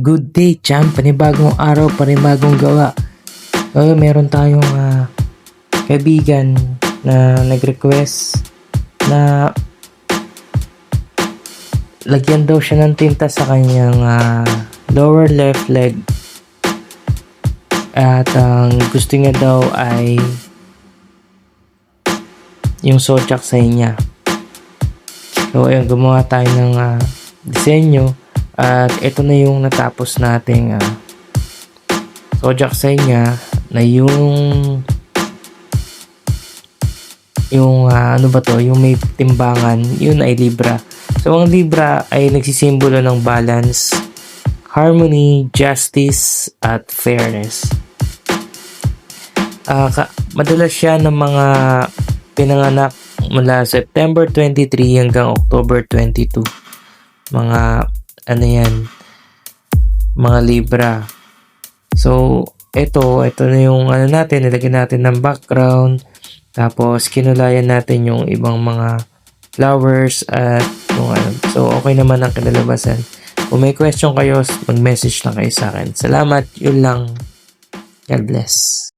Good day, champ. Panibagong araw, panibagong gawa. Meron tayong kaibigan na nag-request na lagyan daw siya ng tinta sa kanyang lower left leg. At ang gusto niya daw ay yung sochaksay niya. So, ayun, gumawa tayo ng disenyo. At ito na yung natapos nating sochaksay niya na yung ano ba to, yung may timbangan, yun ay libra. So, ang libra ay nagsisimbolo ng balance, harmony, justice, at fairness. Madalas siya ng mga pinanganak mula September 23 hanggang October 22. Mga mga libra. So, ito na yung natin, nilagyan natin ng background, tapos kinulayan natin yung ibang mga flowers at yung So, okay naman ang kinalabasan. Kung may question kayo, mag-message lang kayo sa akin. Salamat, yun lang. God bless.